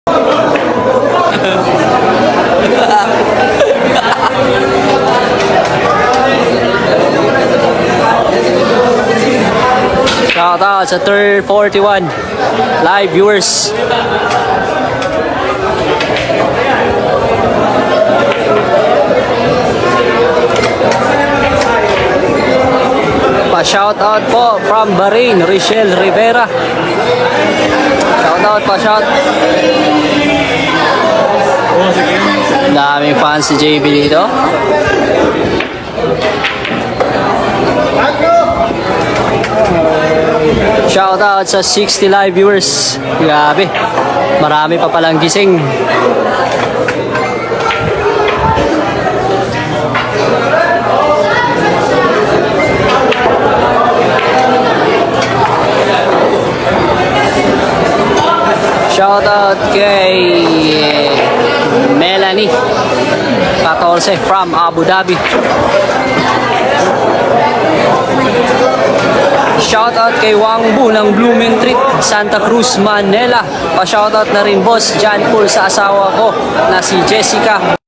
Shout out sa 41 live viewers. Pa-shout out po from Bahrain, Richelle Rivera. Shout out pa, shout. Daming fans si JB dito. Shout out sa 60 live viewers. Grabe. Marami pa palang gising. Shout out kay Melanie 14 from Abu Dhabi. Shout out kay Wang Bu ng Blooming Treat, Santa Cruz, Manila. Pa-shout out na rin boss John Paul sa asawa ko na si Jessica.